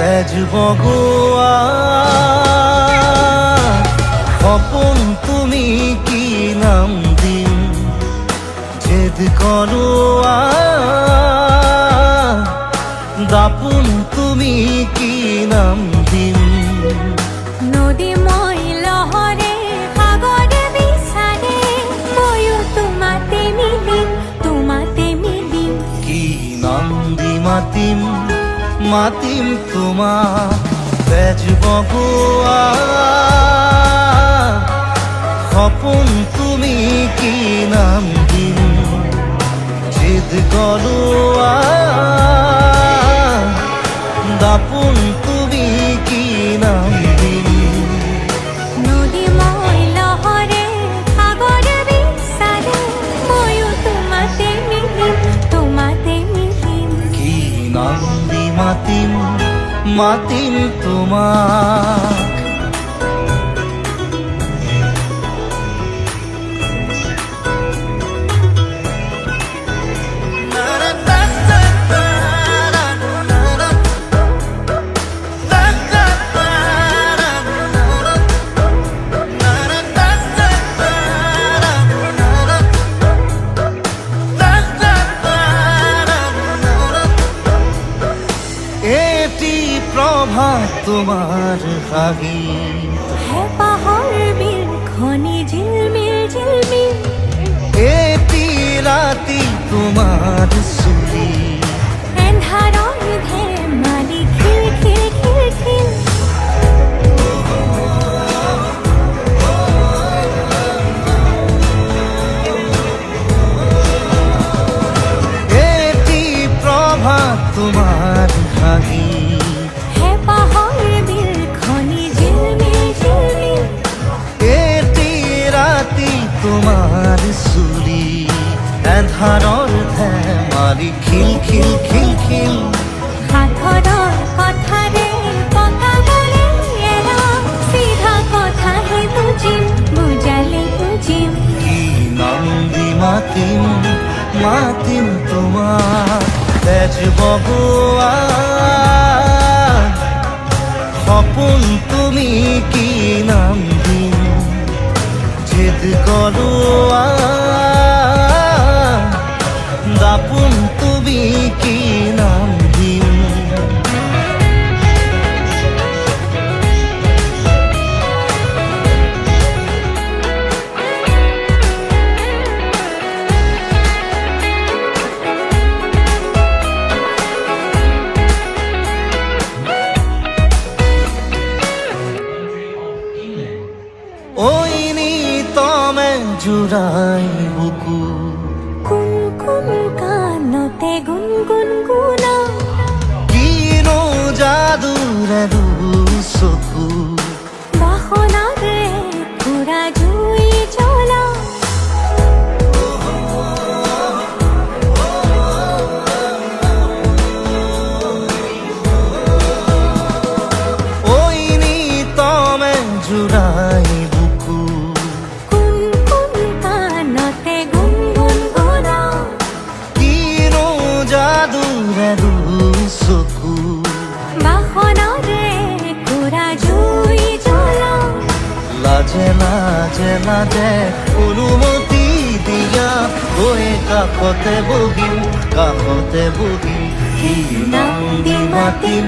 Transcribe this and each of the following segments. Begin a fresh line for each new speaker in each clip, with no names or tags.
তেজ বগোৱা সপোন তুমি কি নাম দিম জেদ কৰোৱা দাপোন তুমি কি নাম দিম
নদী মই লহৰে সাগৰে বিচাৰে ময়ো তোমাতে মিলিম
কি নাম দি মাতিম মাতিম তোমাক তেজ বগোৱা সপোন তুমি কি নাম দিম জেদ কৰোৱা দাপোন তুমি কি নাম দিম
নদী মই লহৰে সাগৰে বিচাৰে ময়ো তোমাতে মিলিম
কি নাম দি মাতিম মাতিম তোমাক প্রভাত তোমার হাগি
হেঁপাহৰ বিল খনি ঝিলমিল
এটি রাতি তোমার চুলি
এন্ধাৰৰ ধেমালি খিল
এটি প্রভাত তোমার হাগি তোমার চুলি এন্ধাৰৰ ধেমালি খিল
সাধৰৰ কথাৰে পতাবলে এৰা চিধা কথাহে বুজালে বুজিম
কি নাম দি মাতিম তোমাক তেজ বগোৱা সপোন তুমি কি নাম দিম জেদ কৰোৱা দাপোন তুমি কি নাম দিম জুৰাই বুকু
কুন কাণতে গুণগুণগুণা
কিনো যাদুৰে চকু
বাসনাৰে পুৰা জুই জ্বলা
ঐ নি তমে জুৰাই চকু
বাসনাৰে পুৰা জুই জ্বলা
লাজে অনুমতি দিয়া গৈ কাষতে বহিম কি নাম দি মাতিম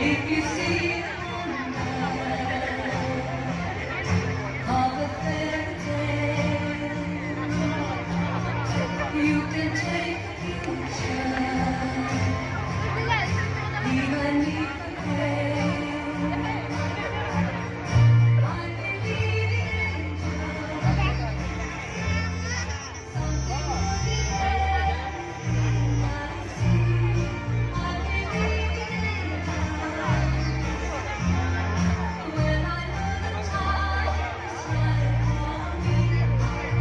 If you see of a fairy tale, you can take the future, even if it fails. I believe in something more than everything I see. I believe in when I know the time is right for me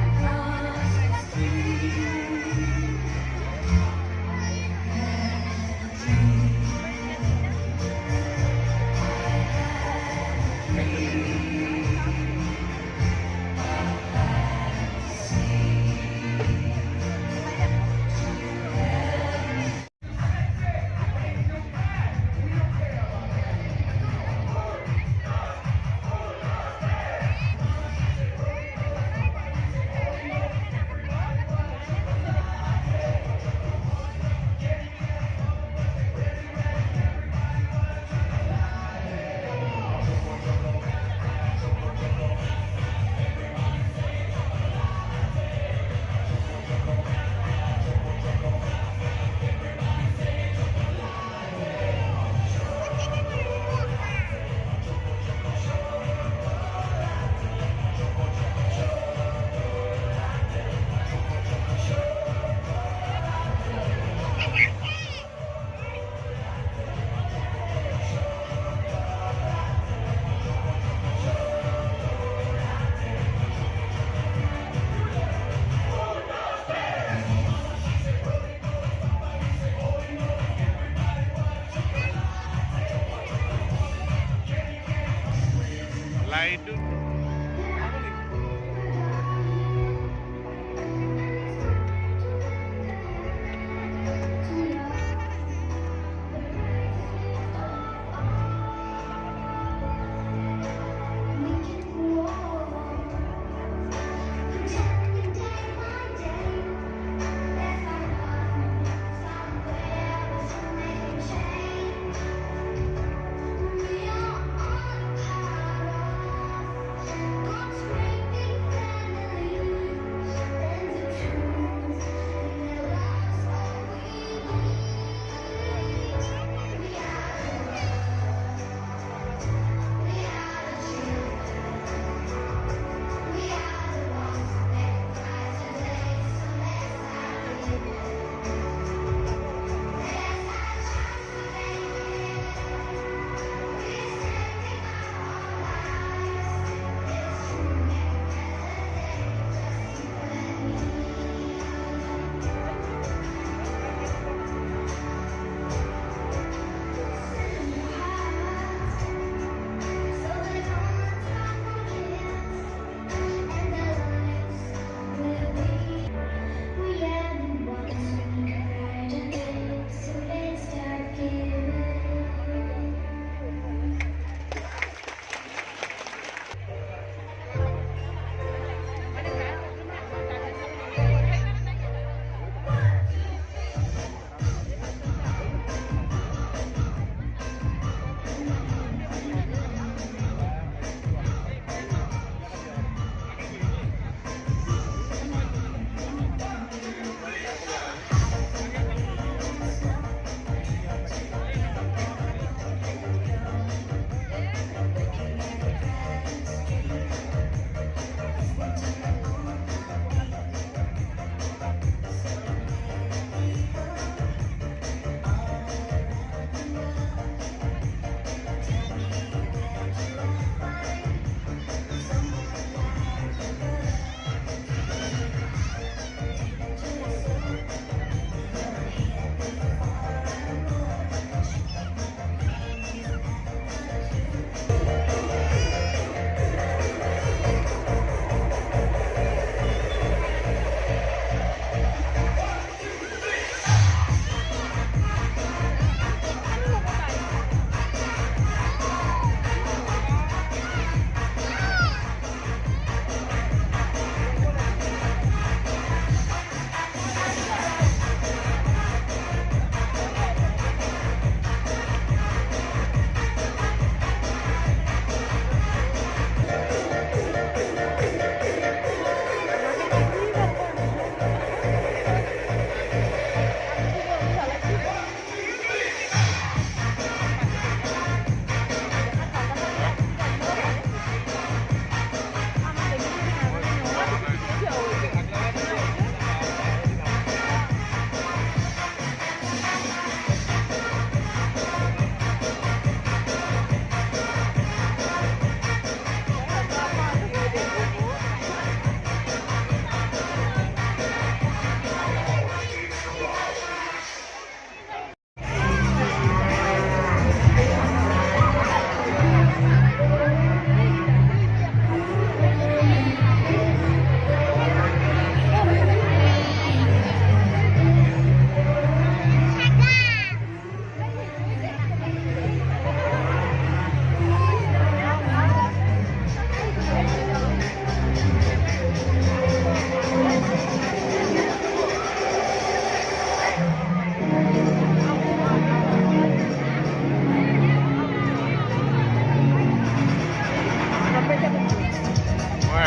across the street.
Light.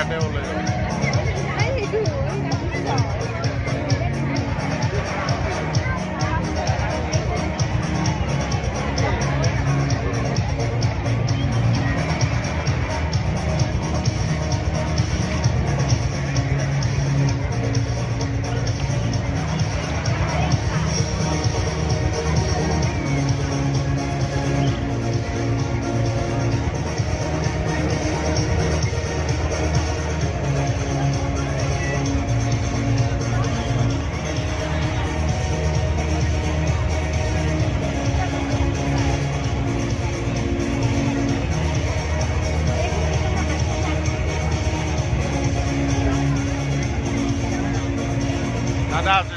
কাটে বলে দাদা আছে